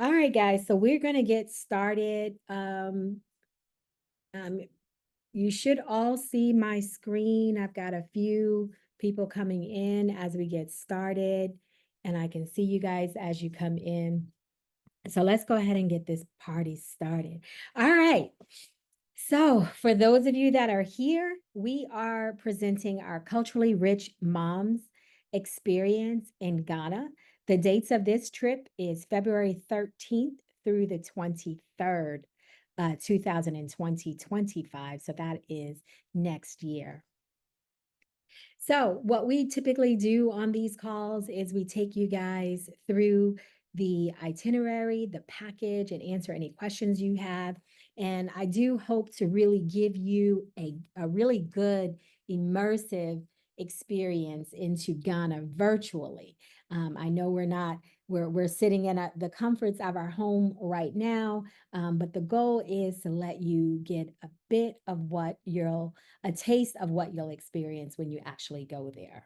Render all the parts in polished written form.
All right, guys, so we're going to get started. Um, you should all see my screen. I've got a few people coming in as we get started, and I can see you guys as you come in. So let's go ahead and get this party started. All right. So, for those of you that are here, we are presenting our culturally rich moms experience in Ghana. The dates of this trip is February 13th through the 23rd, 2025. So that is next year. So, what we typically do on these calls is we take you guys through the itinerary, the package, and answer any questions you have. And I do hope to really give you a really good, immersive experience into Ghana virtually. I know we're sitting in the comforts of our home right now, but the goal is to let you get a taste of what you'll experience when you actually go there.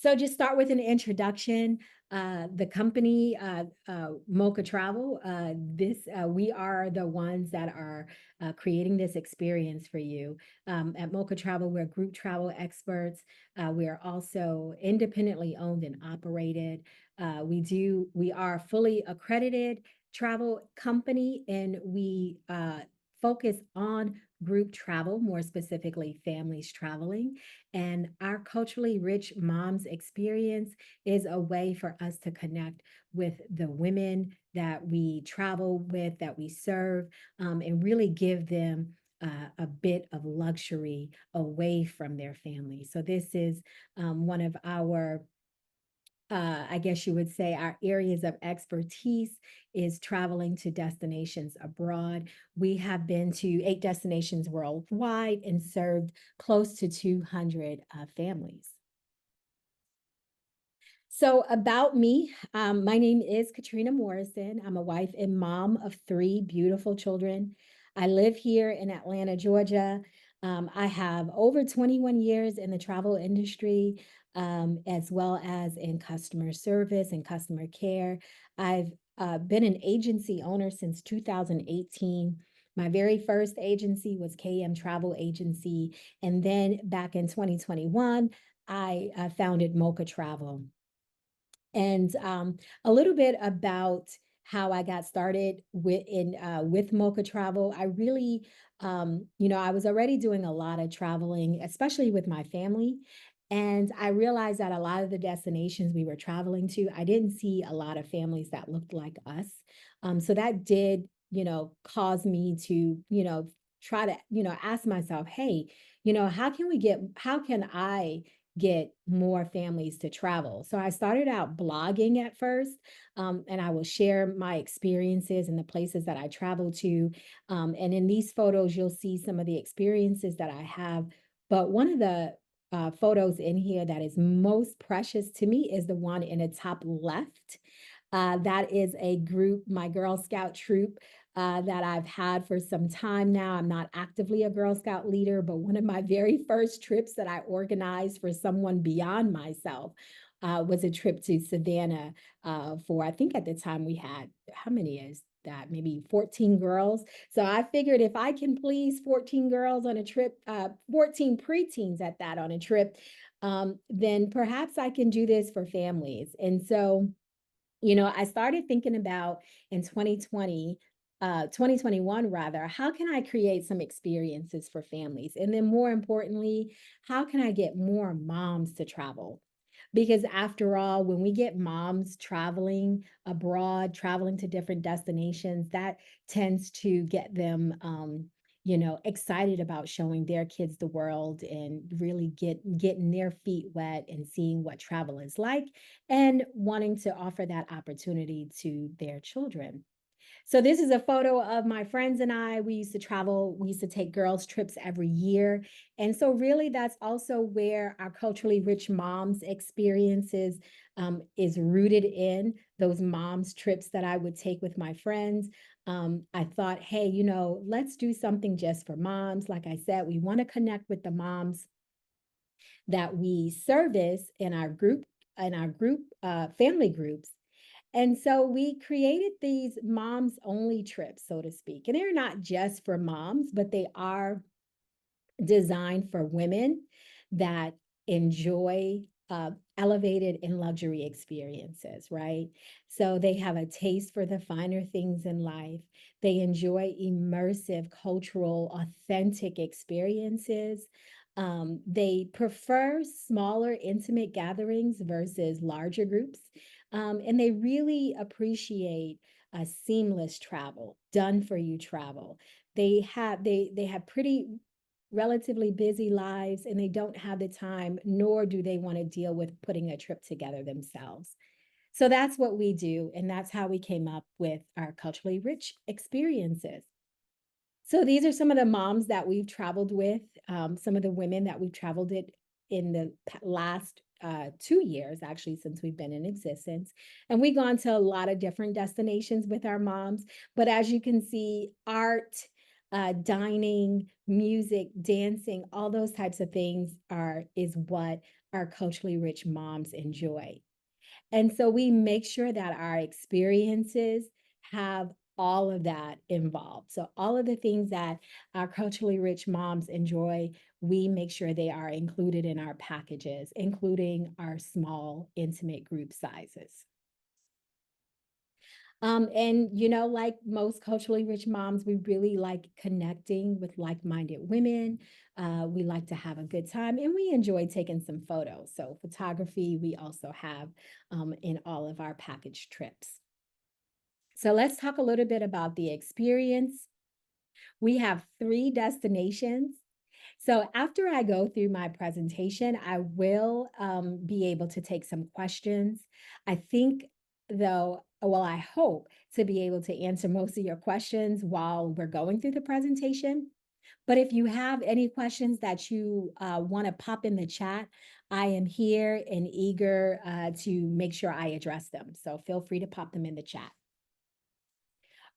So just start with an introduction. The company, Mocha Travel, we are the ones that are creating this experience for you. At Mocha Travel, we're group travel experts. We are also independently owned and operated. We are fully accredited travel company, and we focus on group travel, more specifically families traveling. And our culturally rich moms experience is a way for us to connect with the women that we travel with, that we serve, and really give them a bit of luxury away from their family. So, this is one of our I guess you would say our areas of expertise is traveling to destinations abroad. We have been to 8 destinations worldwide and served close to 200 families. So, about me, my name is Katrina Morrison. I'm a wife and mom of 3 beautiful children. I live here in Atlanta, Georgia. I have over 21 years in the travel industry, as well as in customer service and customer care. I've been an agency owner since 2018. My very first agency was KM Travel Agency. And then back in 2021, I founded Mocha Travel. And a little bit about how I got started with Mocha Travel. I really, I was already doing a lot of traveling, especially with my family. And I realized that a lot of the destinations we were traveling to, I didn't see a lot of families that looked like us. So that did, cause me to, try to, ask myself, hey, how can I get more families to travel? So I started out blogging at first, and I will share my experiences and the places that I travel to. And in these photos, you'll see some of the experiences that I have. But one of the photos in here that is most precious to me is the one in the top left. That is a group, my Girl Scout troop, that I've had for some time now. I'm not actively a Girl Scout leader, but one of my very first trips that I organized for someone beyond myself was a trip to Savannah for, I think at the time we had, how many is that? Maybe 14 girls. So I figured if I can please 14 girls on a trip, 14 preteens at that on a trip, then perhaps I can do this for families. And so, I started thinking about in 2021 rather, how can I create some experiences for families? And then more importantly, how can I get more moms to travel? Because after all, when we get moms traveling abroad, traveling to different destinations, that tends to get them excited about showing their kids the world and really getting their feet wet and seeing what travel is like and wanting to offer that opportunity to their children. So this is a photo of my friends and I. We used to travel, we used to take girls' trips every year. And so really that's also where our culturally rich moms experiences is rooted in those moms trips that I would take with my friends. I thought, hey, let's do something just for moms. Like I said, we want to connect with the moms that we service in our group family groups. And so we created these moms only trips, so to speak. And they're not just for moms, but they are designed for women that enjoy elevated and luxury experiences, right? So they have a taste for the finer things in life. They enjoy immersive, cultural, authentic experiences. They prefer smaller, intimate gatherings versus larger groups. And they really appreciate seamless travel, done for you travel. They have pretty relatively busy lives and they don't have the time, nor do they want to deal with putting a trip together themselves. So that's what we do. And that's how we came up with our culturally rich experiences. So these are some of the moms that we've traveled with, some of the women that we've traveled it in the last 2 years, actually, since we've been in existence. And we've gone to a lot of different destinations with our moms. But as you can see, art, dining, music, dancing, all those types of things is what our culturally rich moms enjoy. And so we make sure that our experiences have all of that involved. So all of the things that our culturally rich moms enjoy, we make sure they are included in our packages, including our small, intimate group sizes. And like most culturally rich moms, we really like connecting with like-minded women. We like to have a good time and we enjoy taking some photos. So photography, we also have in all of our package trips. So let's talk a little bit about the experience. We have 3 destinations. So after I go through my presentation, I will be able to take some questions. I think, though, well, I hope to be able to answer most of your questions while we're going through the presentation. But if you have any questions that you want to pop in the chat, I am here and eager to make sure I address them. So feel free to pop them in the chat.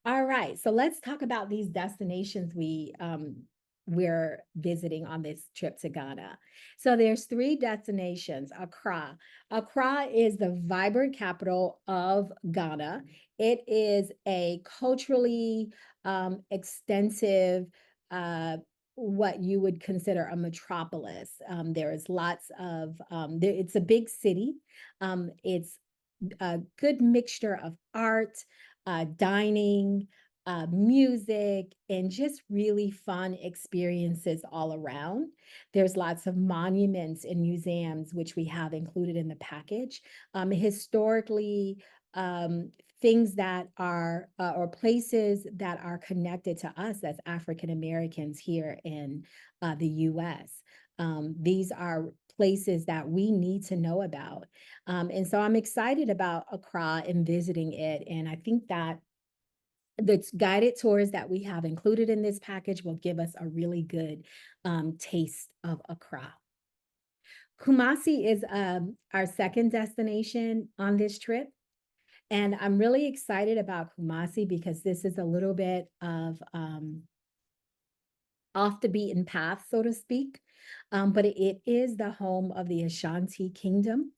All right, so let's talk about these destinations we're visiting on this trip to Ghana. So there's 3 destinations. Accra. Accra is the vibrant capital of Ghana. It is a culturally extensive, what you would consider a metropolis. There is lots of, it's a big city. It's a good mixture of art, dining, music, and just really fun experiences all around. There's lots of monuments and museums, which we have included in the package. Historically, um, things that are, or places that are connected to us as African Americans here in the US. These are places that we need to know about. And so I'm excited about Accra and visiting it. And I think that the guided tours that we have included in this package will give us a really good taste of Accra. Kumasi is our second destination on this trip. And I'm really excited about Kumasi because this is a little bit of off the beaten path, so to speak. But it is the home of the Ashanti Kingdom.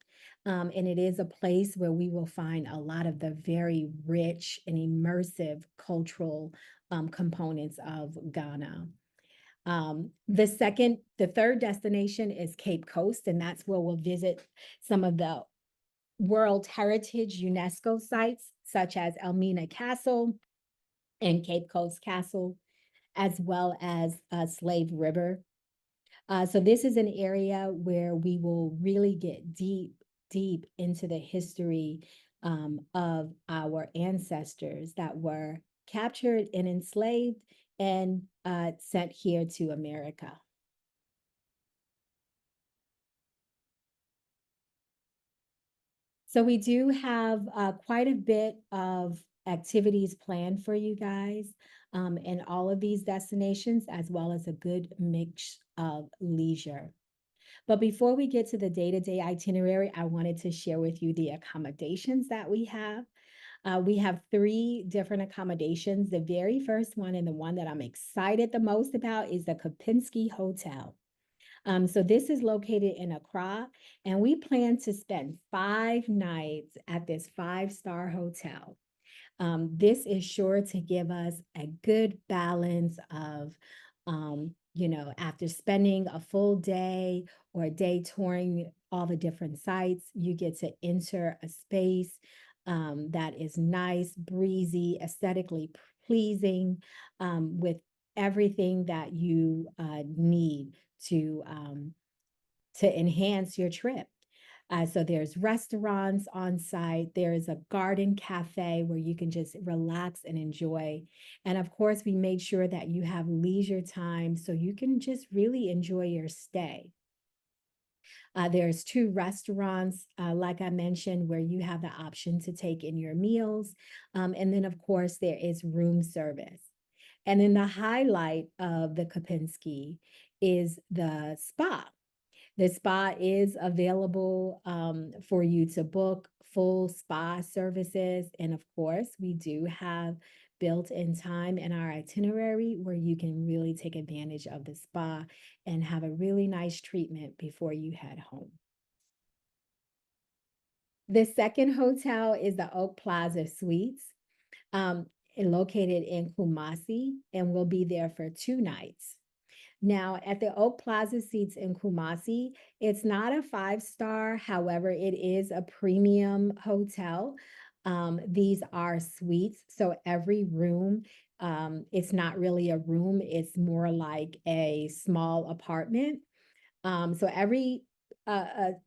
And it is a place where we will find a lot of the very rich and immersive cultural components of Ghana. The third destination is Cape Coast, and that's where we'll visit some of the World Heritage UNESCO sites, such as Elmina Castle and Cape Coast Castle, as well as Slave River. So this is an area where we will really get deep, deep into the history of our ancestors that were captured and enslaved and sent here to America. So we do have quite a bit of activities planned for you guys in all of these destinations, as well as a good mix of leisure. But before we get to the day-to-day itinerary, I wanted to share with you the accommodations that we have. We have 3 different accommodations. The very first one and the one that I'm excited the most about is the Kopinski Hotel. So this is located in Accra, and we plan to spend 5 nights at this five-star hotel. This is sure to give us a good balance of, after spending a full day or a day touring all the different sites, you get to enter a space that is nice, breezy, aesthetically pleasing, with everything that you need to enhance your trip. So there's restaurants on site. There's a garden cafe where you can just relax and enjoy. And of course, we made sure that you have leisure time so you can just really enjoy your stay. There's two restaurants, like I mentioned, where you have the option to take in your meals. And then, of course, there is room service. And then the highlight of the Kapinski is the spa. The spa is available for you to book full spa services. And of course, we do have built-in time in our itinerary where you can really take advantage of the spa and have a really nice treatment before you head home. The second hotel is the Oak Plaza Suites, um, located in Kumasi, and we'll be there for 2 nights. Now, at the Oak Plaza Suites in Kumasi, it's not a five-star. However, it is a premium hotel. These are suites. So every room, it's not really a room, it's more like a small apartment. So every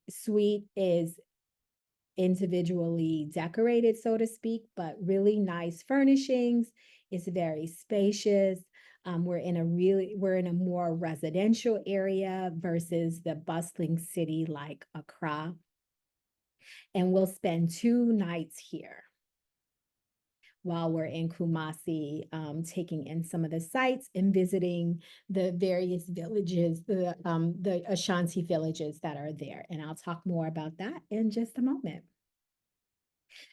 suite is individually decorated, so to speak, but really nice furnishings. It's very spacious. We're in a more residential area versus the bustling city like Accra. And we'll spend 2 nights here while we're in Kumasi, taking in some of the sites and visiting the various villages, the Ashanti villages that are there. And I'll talk more about that in just a moment.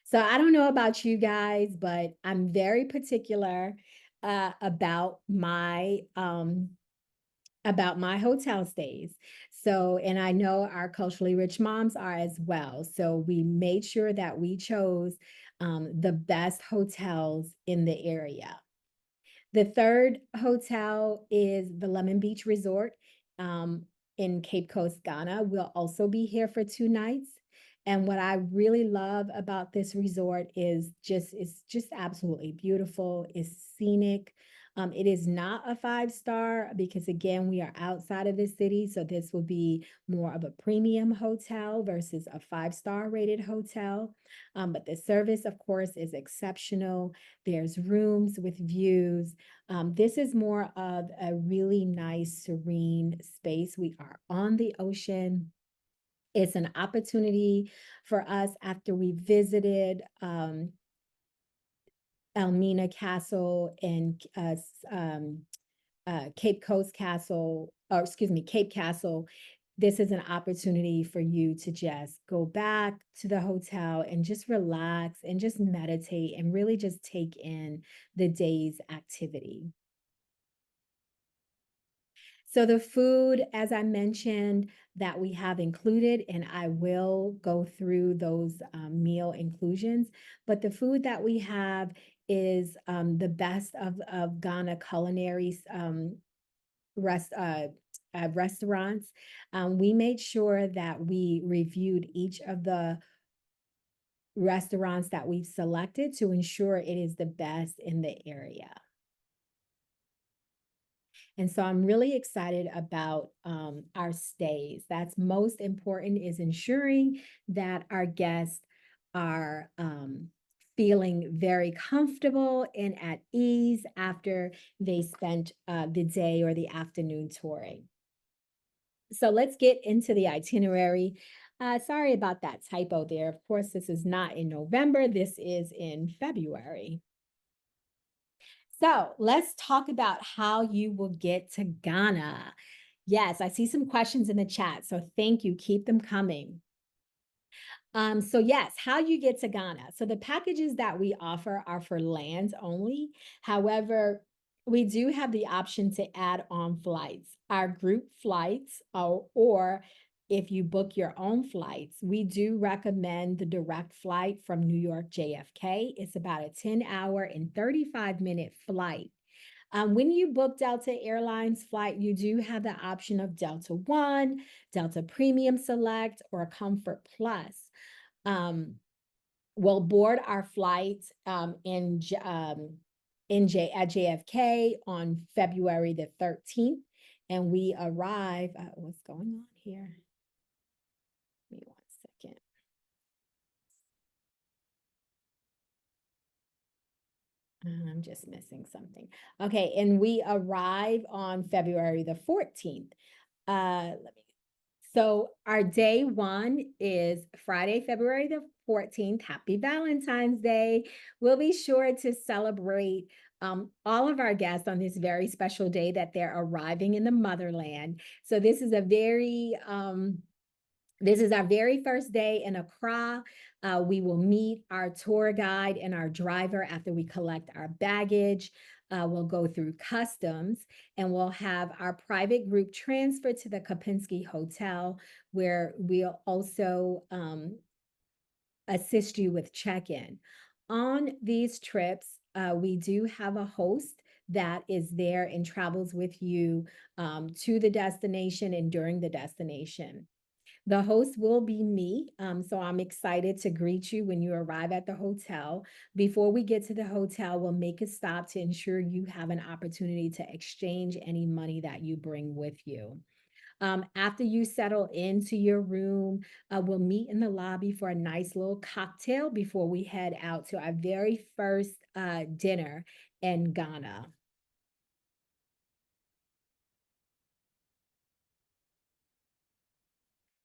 So I don't know about you guys, but I'm very particular about my hotel stays. So, and I know our culturally rich moms are as well. So we made sure that we chose the best hotels in the area. The third hotel is the Lemon Beach Resort in Cape Coast, Ghana. We'll also be here for 2 nights. And what I really love about this resort is it's just absolutely beautiful. It's scenic. It is not a five-star because again, we are outside of the city. So this will be more of a premium hotel versus a five-star rated hotel. But the service, of course, is exceptional. There's rooms with views. This is more of a really nice, serene space. We are on the ocean. It's an opportunity for us after we visited Elmina Castle and Cape Coast Castle, or excuse me, Cape Castle. This is an opportunity for you to just go back to the hotel and just relax and just meditate and really just take in the day's activity. So the food, as I mentioned, that we have included, and I will go through those meal inclusions, but the food that we have is the best of Ghana culinary rest, restaurants. We made sure that we reviewed each of the restaurants that we've selected to ensure it is the best in the area. And so I'm really excited about our stays. That's most important is ensuring that our guests are feeling very comfortable and at ease after they spent the day or the afternoon touring. So let's get into the itinerary. Sorry about that typo there. Of course, this is not in November. This is in February. So let's talk about how you will get to Ghana. Yes, I see some questions in the chat. So thank you. Keep them coming. So yes, how you get to Ghana. So the packages that we offer are for lands only. However, We do have the option to add on flights. Our group flights, or if you book your own flights, we do recommend the direct flight from New York JFK. It's about a 10-hour and 35-minute flight. When you book Delta Airlines flight, you do have the option of Delta One, Delta Premium Select, or Comfort Plus. We'll board our flight at JFK on February the 13th, and we arrive. What's going on here? Give me 1 second. I'm just missing something. Okay, and we arrive on February the 14th. So our day one is Friday, February the 14th. Happy Valentine's Day. We'll be sure to celebrate all of our guests on this very special day that they're arriving in the motherland. So this is our very first day in Accra. We will meet our tour guide and our driver after we collect our baggage. We'll go through customs, and we'll have our private group transferred to the Kapinski Hotel, where we'll also assist you with check-in. On these trips, we do have a host that is there and travels with you to the destination and during the destination. The host will be me, so I'm excited to greet you when you arrive at the hotel. Before we get to the hotel, we'll make a stop to ensure you have an opportunity to exchange any money that you bring with you. After you settle into your room, we'll meet in the lobby for a nice little cocktail before we head out to our very first dinner in Ghana.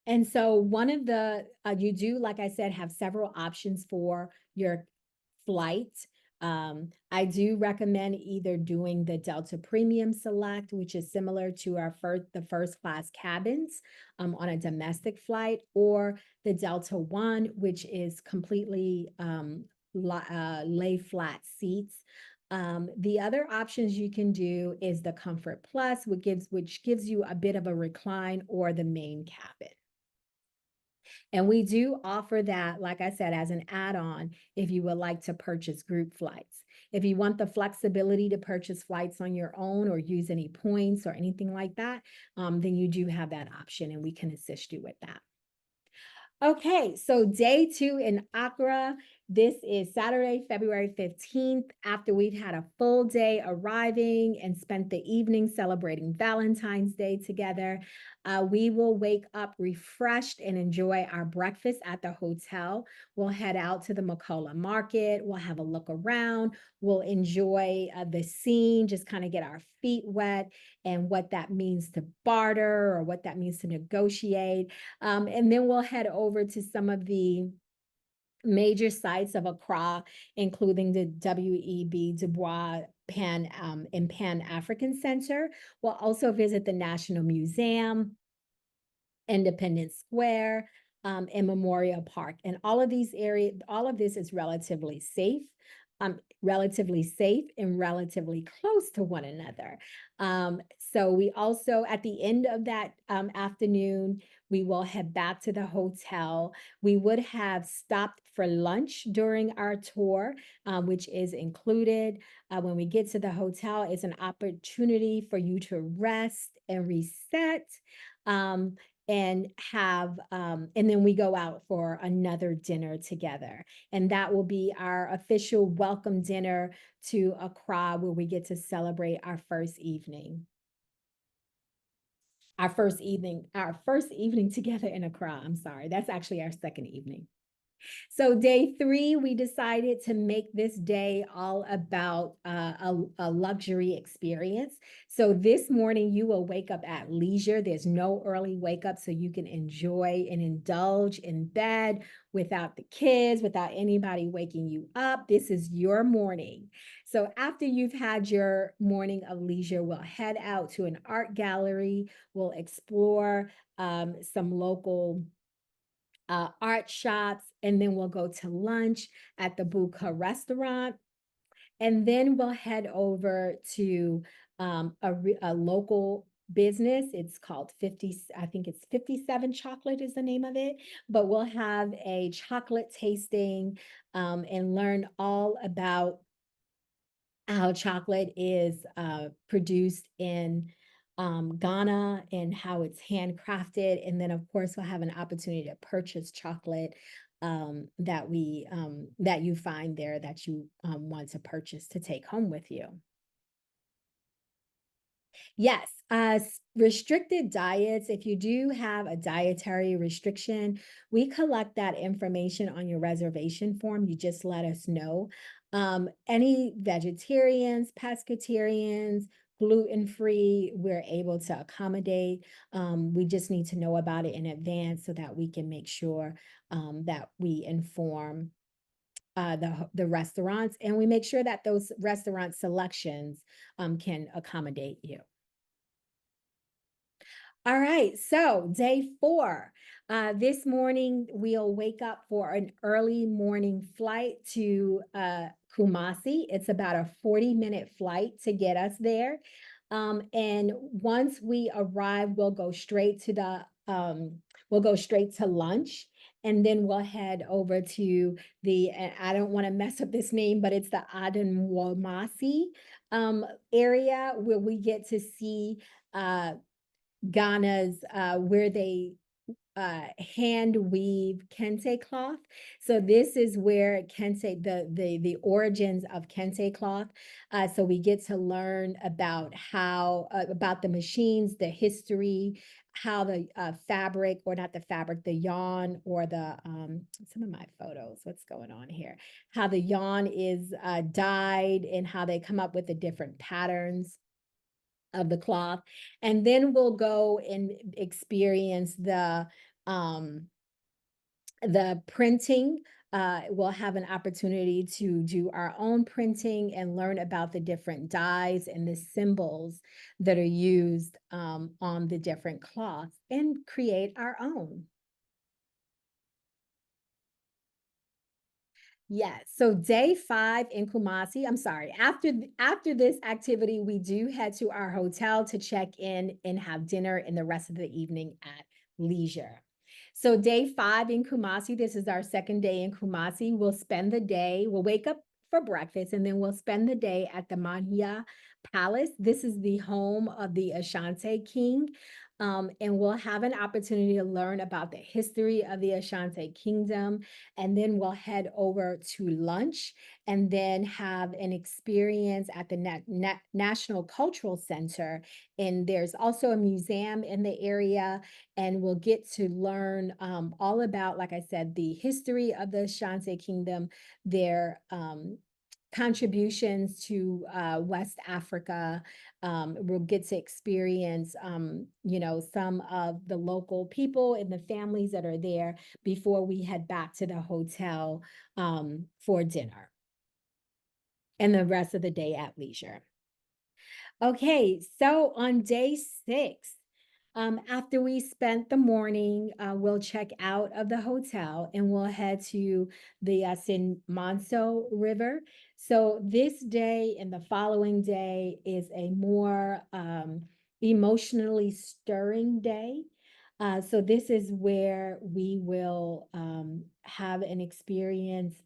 And so one of the, you do, like I said, have several options for your flight. I do recommend either doing the Delta Premium Select, which is similar to the first class cabins on a domestic flight, or the Delta One, which is completely lay flat seats. The other options you can do is the Comfort Plus, which gives you a bit of a recline, or the main cabin. And we do offer that, like I said, as an add-on if you would like to purchase group flights. If you want the flexibility to purchase flights on your own or use any points or anything like that, then you do have that option, and we can assist you with that. Okay, so day two in Accra. This is Saturday, February 15th. After we've had a full day arriving and spent the evening celebrating Valentine's Day together, we will wake up refreshed and enjoy our breakfast at the hotel. We'll head out to the Makola Market. We'll have a look around. We'll enjoy the scene, just kind of get our feet wet and what that means to barter or what that means to negotiate. And then we'll head over to some of the major sites of Accra, including the W.E.B. Du Bois and Pan African Center. We'll also visit the National Museum, Independence Square, and Memorial Park. And all of this is relatively safe and relatively close to one another. So we also, at the end of that afternoon, we will head back to the hotel. We would have stopped for lunch during our tour, which is included. When we get to the hotel, it's an opportunity for you to rest and reset. And then we go out for another dinner together. And that will be our official welcome dinner to Accra, where we get to celebrate our first evening. Our first evening together in Accra. I'm sorry, that's actually our second evening. So day three, we decided to make this day all about a luxury experience. So this morning, you will wake up at leisure. There's no early wake up, so you can enjoy and indulge in bed without the kids, without anybody waking you up. This is your morning. So after you've had your morning of leisure, we'll head out to an art gallery. We'll explore some local art shops, and then we'll go to lunch at the Buka restaurant. And then we'll head over to a local business. It's called 50, I think it's 57 Chocolate is the name of it. But we'll have a chocolate tasting and learn all about how chocolate is produced in Ghana and how it's handcrafted. And then, of course, we'll have an opportunity to purchase chocolate that you find there that you want to purchase to take home with you. Yes, restricted diets, if you do have a dietary restriction, we collect that information on your reservation form. You just let us know. Any vegetarians, pescatarians, gluten-free, we're able to accommodate. We just need to know about it in advance so that we can make sure that we inform the restaurants and we make sure that those restaurant selections can accommodate you. All right, so day 4. This morning, we'll wake up for an early morning flight to Kumasi. It's about a 40-minute flight to get us there. And once we arrive, we'll go straight to lunch, and then we'll head over to and I don't want to mess up this name, but it's the Adenwamasi area where we get to see uh, Ghana's where they hand weave kente cloth. So this is where kente the origins of kente cloth. So we get to learn about how about the machines, the history, how the fabric or not the fabric, the yarn or the some of my photos. What's going on here? How the yarn is dyed and how they come up with the different patterns of the cloth. And then we'll go and experience um the printing. We'll have an opportunity to do our own printing and learn about the different dyes and the symbols that are used on the different cloths and create our own. Yes. So day 5 in Kumasi, I'm sorry. After this activity, we do head to our hotel to check in and have dinner and the rest of the evening at leisure. So day 5 in Kumasi, this is our second day in Kumasi. We'll wake up for breakfast and then we'll spend the day at the Manhia Palace. This is the home of the Ashanti King. And we'll have an opportunity to learn about the history of the Ashanti Kingdom, and then we'll head over to lunch and then have an experience at the National Cultural Center. And there's also a museum in the area, and we'll get to learn all about, like I said, the history of the Ashanti Kingdom, their contributions to West Africa. We'll get to experience, some of the local people and the families that are there before we head back to the hotel for dinner and the rest of the day at leisure. Okay, so on day 6, after we spent the morning, we'll check out of the hotel and we'll head to the Sin Manso River. So this day and the following day is a more emotionally stirring day. So this is where we will have an experience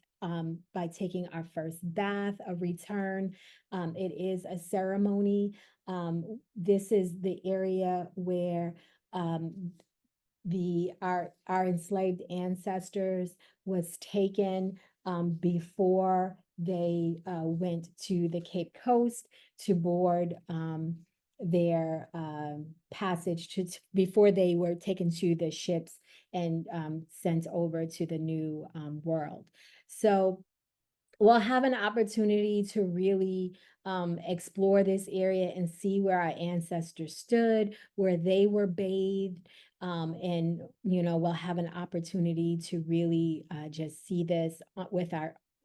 by taking our first bath, a return. It is a ceremony. This is the area where our enslaved ancestors was taken before they went to the Cape Coast to board their passage before they were taken to the ships and sent over to the new world. So we'll have an opportunity to really explore this area and see where our ancestors stood, where they were bathed. And, we'll have an opportunity to really just see this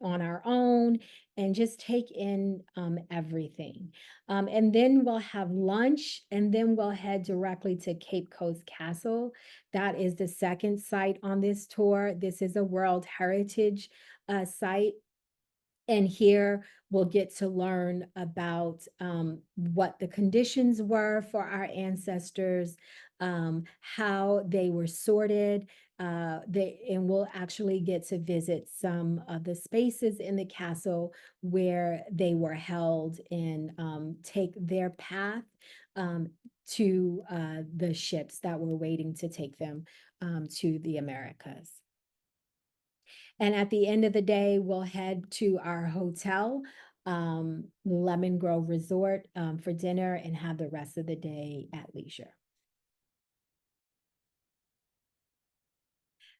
on our own and just take in everything. And then we'll have lunch and then we'll head directly to Cape Coast Castle. That is the second site on this tour. This is a World Heritage site And here we'll get to learn about what the conditions were for our ancestors, how they were sorted. And we'll actually get to visit some of the spaces in the castle where they were held and take their path um, to the ships that were waiting to take them to the Americas. And at the end of the day, we'll head to our hotel, Lemon Grove Resort, for dinner and have the rest of the day at leisure.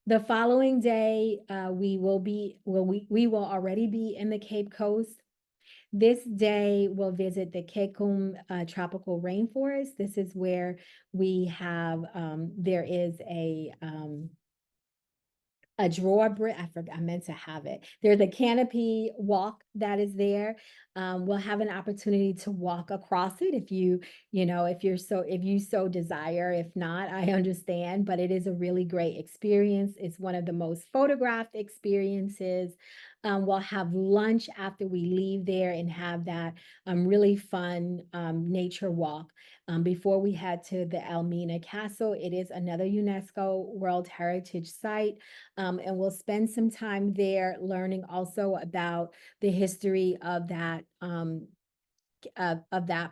The following day, we will already be in the Cape Coast. This day, we'll visit the Kekum Tropical Rainforest. This is where we have, there is a drawbridge. I forgot, I meant to have it. There's a canopy walk that is there. We'll have an opportunity to walk across it if if you so desire. If not, I understand, but it is a really great experience. It's one of the most photographed experiences. We'll have lunch after we leave there and have that really fun nature walk. Before we head to the Elmina Castle, it is another UNESCO World Heritage Site. And we'll spend some time there learning also about the history of that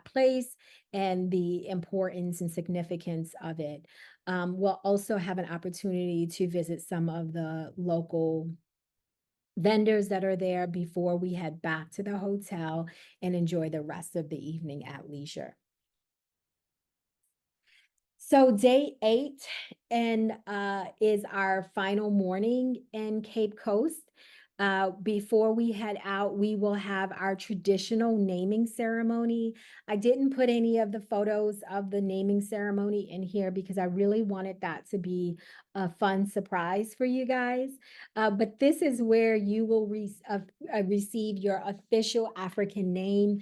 place and the importance and significance of it. We'll also have an opportunity to visit some of the local vendors that are there before we head back to the hotel and enjoy the rest of the evening at leisure. So day 8 and is our final morning in Cape Coast. Before we head out, we will have our traditional naming ceremony. I didn't put any of the photos of the naming ceremony in here because I really wanted that to be a fun surprise for you guys. But this is where you will receive your official African name.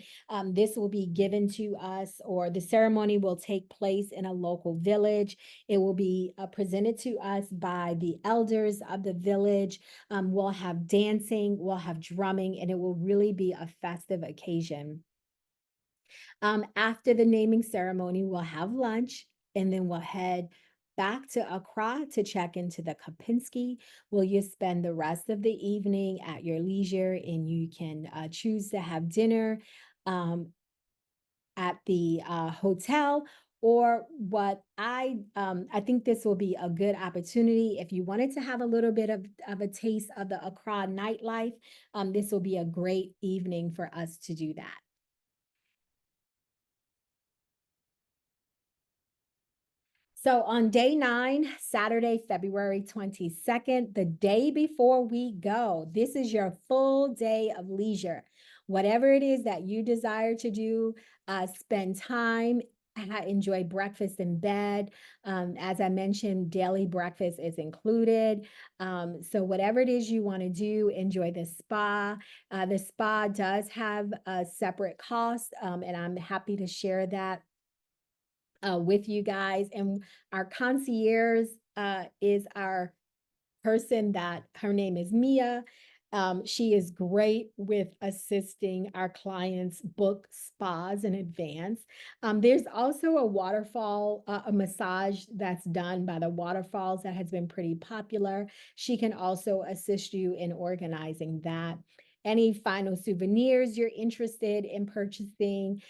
This will be given to us, or the ceremony will take place in a local village. It will be presented to us by the elders of the village. We'll have dancing, we'll have drumming, and it will really be a festive occasion. After the naming ceremony, we'll have lunch and then we'll head back to Accra to check into the Kapinski. Will you spend the rest of the evening at your leisure, and you can choose to have dinner at the hotel, or what I think this will be a good opportunity if you wanted to have a little bit of a taste of the Accra nightlife. This will be a great evening for us to do that. So on day 9, Saturday, February 22nd, the day before we go, this is your full day of leisure. Whatever it is that you desire to do, spend time, enjoy breakfast in bed. As I mentioned, daily breakfast is included. So whatever it is you want to do, enjoy the spa. The spa does have a separate cost, and I'm happy to share that with you guys. And our concierge is our person that her name is Mia. She is great with assisting our clients book spas in advance. There's also a waterfall, a massage that's done by the waterfalls that has been pretty popular. She can also assist you in organizing that. Any final souvenirs you're interested in purchasing,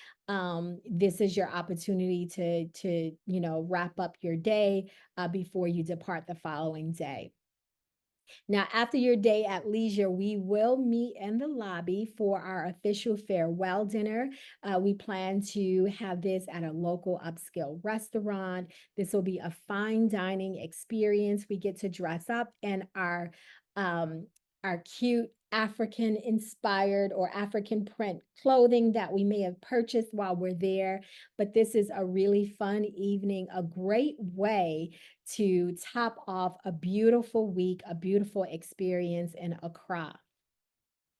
this is your opportunity to wrap up your day before you depart the following day. Now, after your day at leisure, we will meet in the lobby for our official farewell dinner. We plan to have this at a local upscale restaurant. This will be a fine dining experience. We get to dress up in um, our cute African inspired or African print clothing that we may have purchased while we're there. But this is a really fun evening, a great way to top off a beautiful week, a beautiful experience in Accra.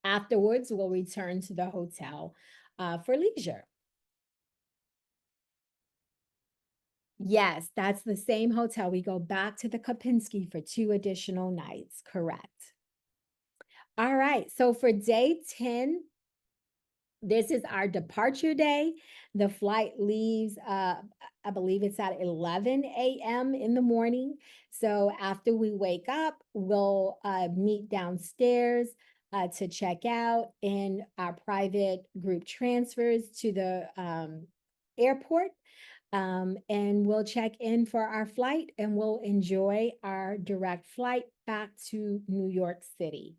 Afterwards, we'll return to the hotel for leisure. Yes, that's the same hotel. We go back to the Kapinski for 2 additional nights, correct. All right. So for day 10, this is our departure day. The flight leaves, I believe it's at 11 a.m. in the morning. So after we wake up, we'll meet downstairs to check out in our private group transfers to the airport. And we'll check in for our flight and we'll enjoy our direct flight back to New York City.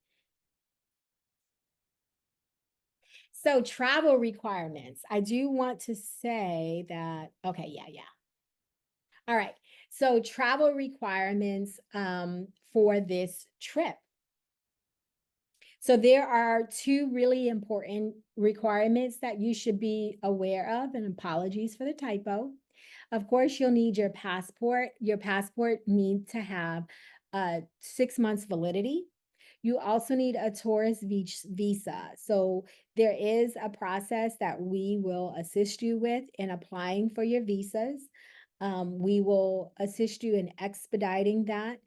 So travel requirements. I do want to say that, okay, yeah. All right. So travel requirements for this trip. So there are two really important requirements that you should be aware of, and apologies for the typo. Of course, you'll need your passport. Your passport needs to have 6 months validity. You also need a tourist visa. So there is a process that we will assist you with in applying for your visas. We will assist you in expediting that.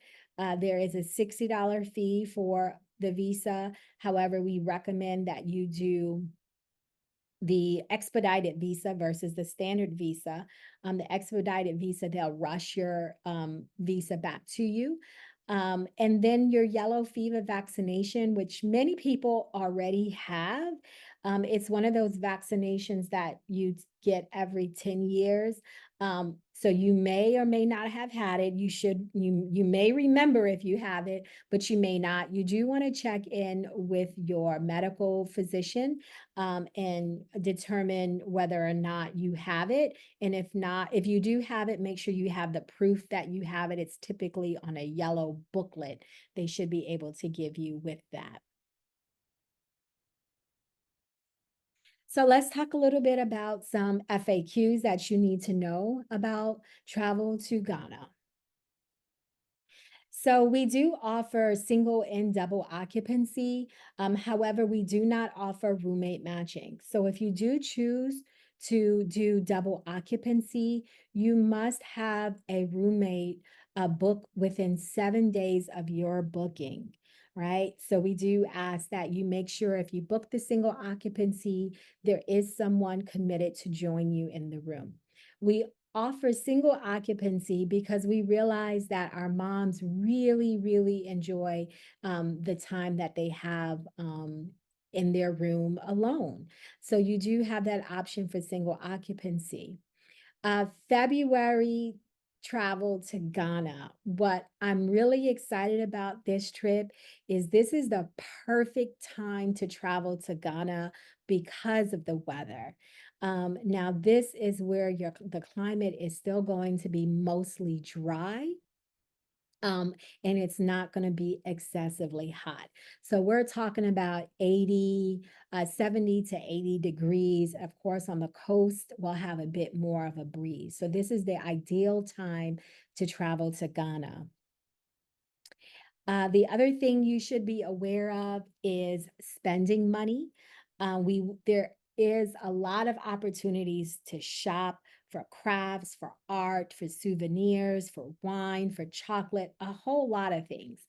There is a $60 fee for the visa. However, we recommend that you do the expedited visa versus the standard visa. The expedited visa, they'll rush your visa back to you. And then your yellow fever vaccination, which many people already have. It's one of those vaccinations that you get every 10 years. So you may or may not have had it. You may remember if you have it, but you may not. You do want to check in with your medical physician and determine whether or not you have it. And if not, if you do have it, make sure you have the proof that you have it. It's typically on a yellow booklet they should be able to give you with that. So let's talk a little bit about some FAQs that you need to know about travel to Ghana. So we do offer single and double occupancy. However, we do not offer roommate matching. So if you do choose to do double occupancy, you must have a roommate book within 7 days of your booking, right? So we do ask that you make sure if you book the single occupancy, there is someone committed to join you in the room. We offer single occupancy because we realize that our moms really enjoy the time that they have in their room alone. So you do have that option for single occupancy. February travel to Ghana. What I'm really excited about this trip is this is the perfect time to travel to Ghana because of the weather. Now, this is where the climate is still going to be mostly dry. And it's not going to be excessively hot. So we're talking about 70 to 80 degrees. Of course, on the coast, we'll have a bit more of a breeze. So this is the ideal time to travel to Ghana. The other thing you should be aware of is spending money. There is a lot of opportunities to shop for crafts, for art, for souvenirs, for wine, for chocolate, a whole lot of things.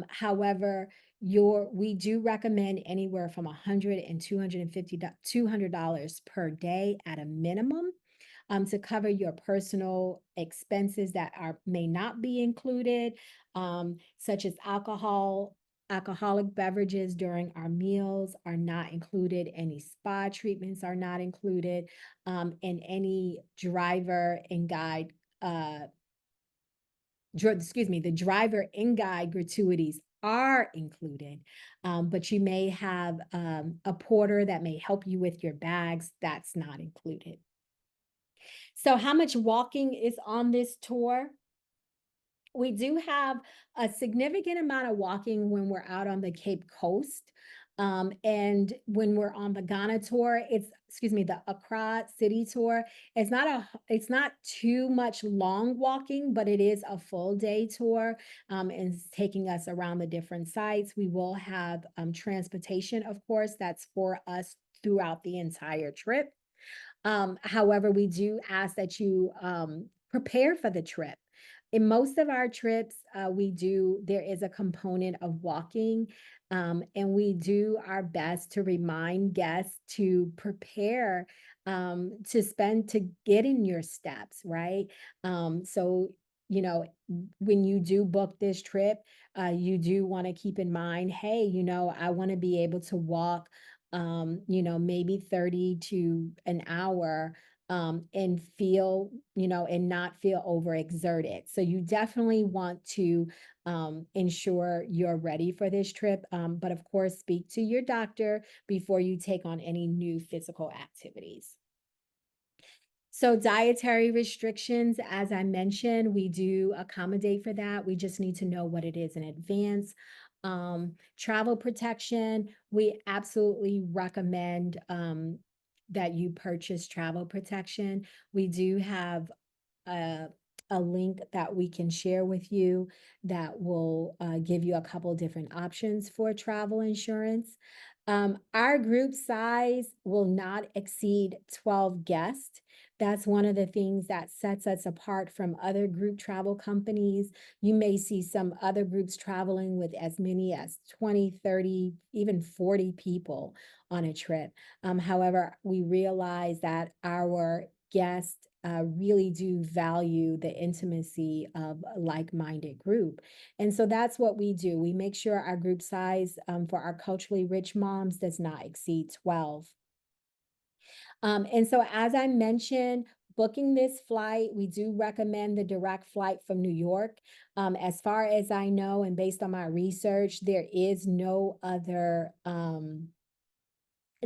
However, we do recommend anywhere from $100 and $200 per day at a minimum to cover your personal expenses that may not be included, such as alcohol. Alcoholic beverages during our meals are not included. Any spa treatments are not included, and any driver and guide. The driver and guide gratuities are included, but you may have a porter that may help you with your bags. That's not included. So how much walking is on this tour? We do have a significant amount of walking when we're out on the Cape Coast. And when we're on the Ghana tour, the Accra City tour. It's not too much long walking, but it is a full day tour, and it's taking us around the different sites. We will have transportation, of course, that's for us throughout the entire trip. However, we do ask that you prepare for the trip. In most of our trips, there is a component of walking, and we do our best to remind guests to prepare, to get in your steps, right? So, you know, when you do book this trip, you do want to keep in mind, hey, I want to be able to walk, maybe 30 to an hour, and and not feel overexerted. So you definitely want to ensure you're ready for this trip. But of course, speak to your doctor before you take on any new physical activities. So dietary restrictions, as I mentioned, we do accommodate for that. We just need to know what it is in advance. Travel protection, we absolutely recommend that you purchase travel protection. We do have a, a link that we can share with you that will give you a couple different options for travel insurance. Our group size will not exceed 12 guests. That's one of the things that sets us apart from other group travel companies. You may see some other groups traveling with as many as 20, 30, even 40 people on a trip. However, we realize that our guests really do value the intimacy of a like-minded group. And so that's what we do. We make sure our group size for our culturally rich moms does not exceed 12. And so, as I mentioned, booking this flight, we do recommend the direct flight from New York. As far as I know, and based on my research, there is no other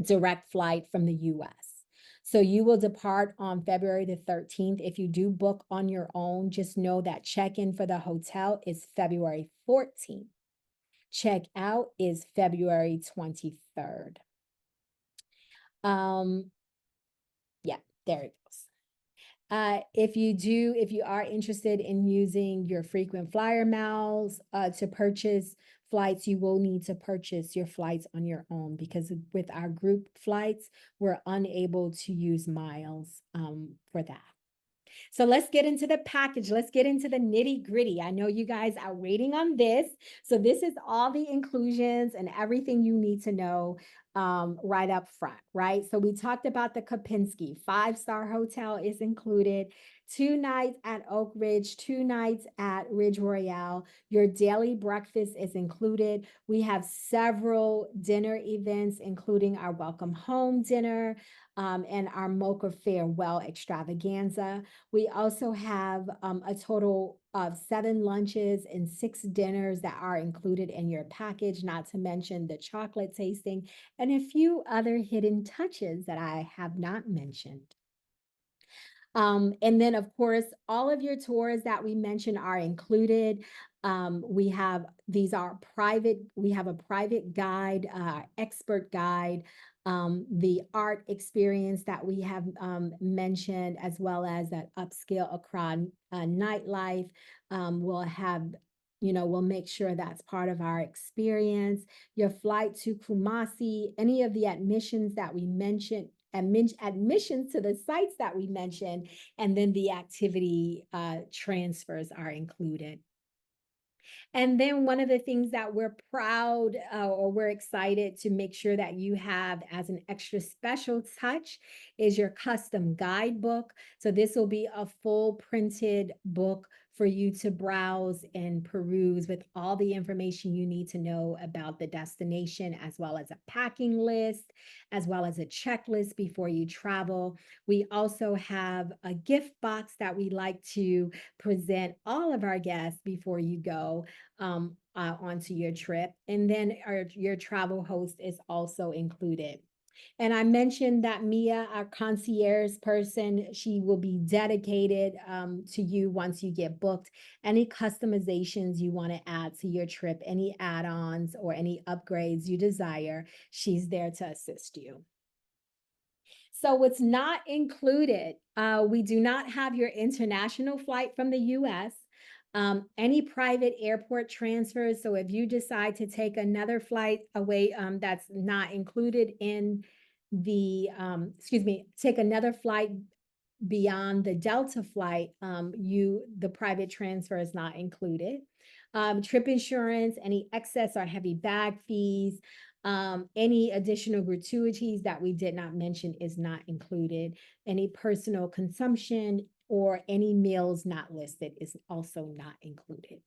direct flight from the US. So you will depart on February the 13th. If you do book on your own, just know that check-in for the hotel is February 14th. Check out is February 23rd. Um, yeah, there it goes. If you are interested in using your frequent flyer miles to purchase flights, you will need to purchase your flights on your own because with our group flights, we're unable to use miles for that. So let's get into the package. Let's get into the nitty gritty. I know you guys are waiting on this. So this is all the inclusions and everything you need to know right up front, right? So we talked about the Kopinski, five-star hotel is included, 2 nights at Oak Ridge, 2 nights at Ridge Royale. Your daily breakfast is included. We have several dinner events, including our welcome home dinner and our Mocha Farewell extravaganza. We also have a total of 7 lunches and 6 dinners that are included in your package, not to mention the chocolate tasting and a few other hidden touches that I have not mentioned. And then, of course, all of your tours that we mentioned are included. We have a private guide, expert guide, the art experience that we have mentioned, as well as that upscale Accra nightlife. We'll make sure that's part of our experience. Your flight to Kumasi, any of the admissions that we mentioned, admissions to the sites that we mentioned, and then the activity transfers are included. And then one of the things that we're proud or we're excited to make sure that you have as an extra special touch is your custom guidebook. So this will be a full printed book for you to browse and peruse with all the information you need to know about the destination, as well as a packing list, as well as a checklist before you travel. We also have a gift box that we like to present all of our guests before you go onto your trip. And then your travel host is also included. And I mentioned that Mia, our concierge person, she will be dedicated to you once you get booked. Any customizations you want to add to your trip, any add-ons or any upgrades you desire, she's there to assist you. So what's not included, we do not have your international flight from the US, any private airport transfers. So if you decide to take another flight away that's not included in take another flight beyond the Delta flight, the private transfer is not included. Trip insurance, any excess or heavy bag fees, any additional gratuities that we did not mention is not included. Any personal consumption or any meals not listed is also not included.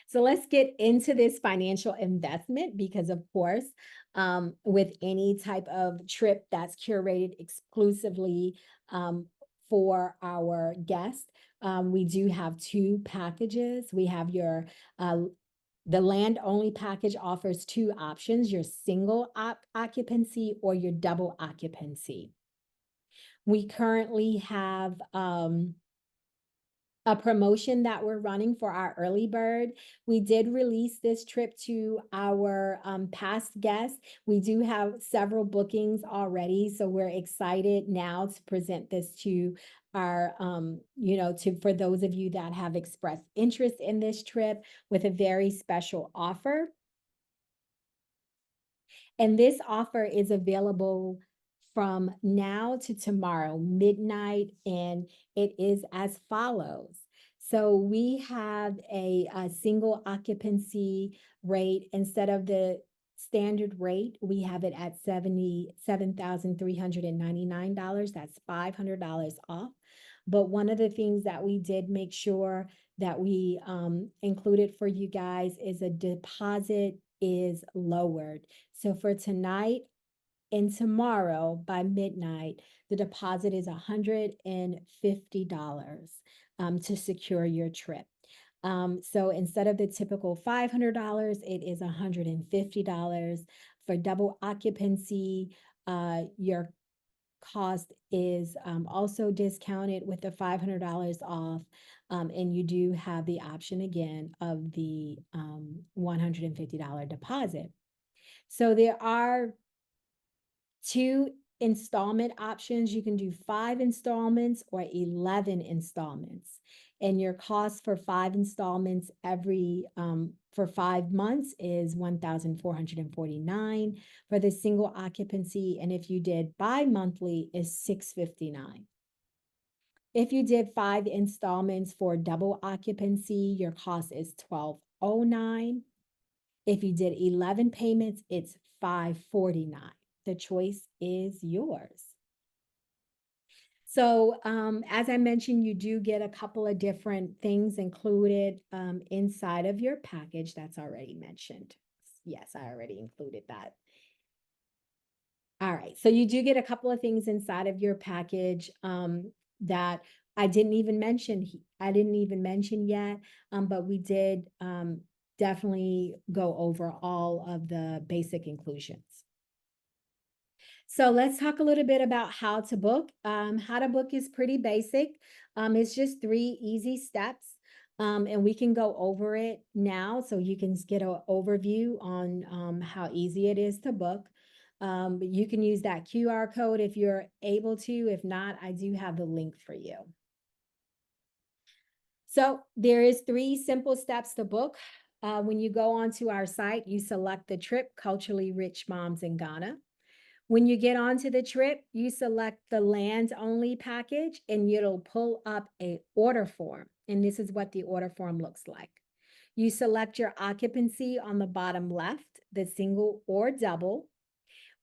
So let's get into this financial investment because, of course, with any type of trip that's curated exclusively for our guests, we do have two packages. We have the land only package offers two options, your single occupancy or your double occupancy. We currently have a promotion that we're running for our early bird. We did release this trip to our past guests. We do have several bookings already, so we're excited now to present this to our, for those of you that have expressed interest in this trip with a very special offer. And this offer is available from now to tomorrow, midnight, and it is as follows. So we have a single occupancy rate instead of the standard rate, we have it at $77,399. That's $500 off. But one of the things that we did make sure that we included for you guys is a deposit is lowered. So for tonight and tomorrow by midnight, the deposit is $150 to secure your trip. So instead of the typical $500, it is $150. For double occupancy, your cost is also discounted with the $500 off. And you do have the option again of the $150 deposit. So there are two installment options. You can do 5 installments or 11 installments. And your cost for 5 installments for 5 months is $1,449 for the single occupancy. And if you did bi-monthly is $659. If you did 5 installments for double occupancy, your cost is $1,209. If you did 11 payments, it's $549. The choice is yours. So as I mentioned, you do get a couple of different things included inside of your package. That's already mentioned. Yes, I already included that. All right, so you do get a couple of things inside of your package that I didn't even mention. I didn't even mention yet, but we did definitely go over all of the basic inclusions. So let's talk a little bit about how to book. How to book is pretty basic. It's just 3 easy steps. And we can go over it now so you can get an overview on how easy it is to book. But you can use that QR code if you're able to. If not, I do have the link for you. So there is 3 simple steps to book. When you go onto our site, you select the trip, Culturally Rich Moms in Ghana. When you get onto the trip, you select the land only package and it'll pull up a order form. And this is what the order form looks like. You select your occupancy on the bottom left, the single or double.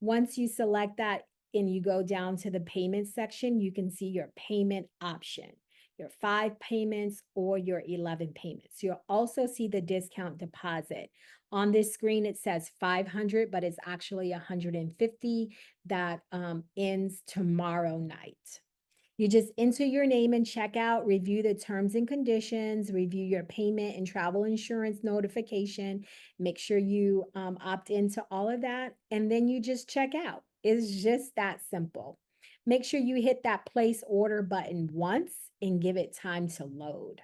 Once you select that and you go down to the payment section, you can see your payment option, your 5 payments or your 11 payments. You'll also see the discount deposit. On this screen, it says 500, but it's actually 150 that ends tomorrow night. You just enter your name and check out, review the terms and conditions, review your payment and travel insurance notification, make sure you opt into all of that, and then you just check out. It's just that simple. Make sure you hit that place order button once and give it time to load.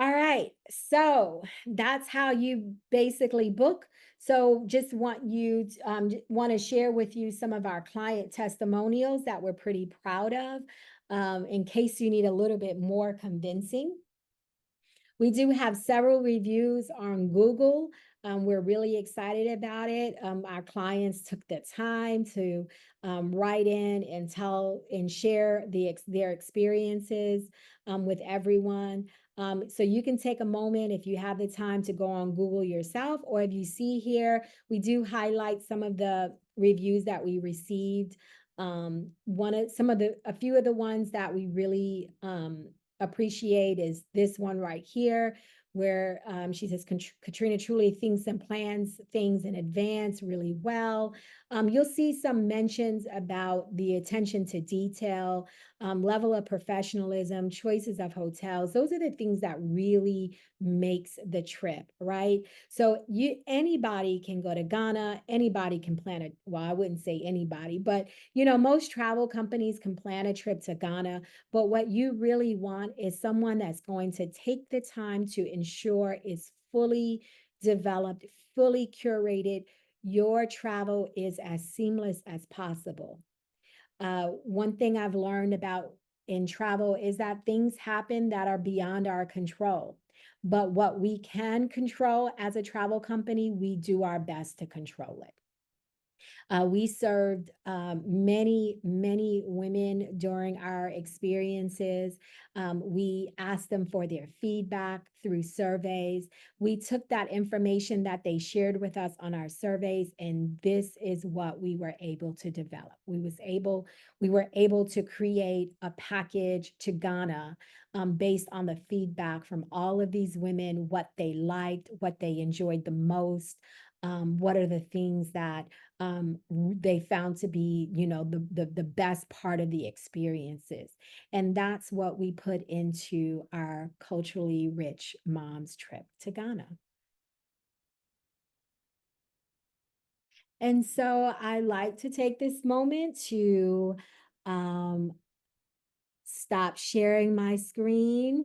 All right, so that's how you basically book. So just want to share with you some of our client testimonials that we're pretty proud of, in case you need a little bit more convincing. We do have several reviews on Google. We're really excited about it. Our clients took the time to write in and tell and share their experiences with everyone. So you can take a moment if you have the time to go on Google yourself, or if you see here, we do highlight some of the reviews that we received. One of some of the a few of the ones that we really appreciate is this one right here, where she says, Katrina truly thinks and plans things in advance really well. You'll see some mentions about the attention to detail, level of professionalism, choices of hotels. Those are the things that really makes the trip, right? So anybody can go to Ghana, anybody can plan a, well, I wouldn't say anybody, but most travel companies can plan a trip to Ghana, but what you really want is someone that's going to take the time to ensure it's fully developed, fully curated. Your travel is as seamless as possible. One thing I've learned about in travel is that things happen that are beyond our control. But what we can control as a travel company, we do our best to control it. We served many, many women during our experiences. We asked them for their feedback through surveys. We took that information that they shared with us on our surveys, and this is what we were able to develop. We were able to create a package to Ghana based on the feedback from all of these women, what they liked, what they enjoyed the most, what are the things that they found to be, the best part of the experiences. And that's what we put into our culturally rich mom's trip to Ghana. And so I like to take this moment to um, stop sharing my screen.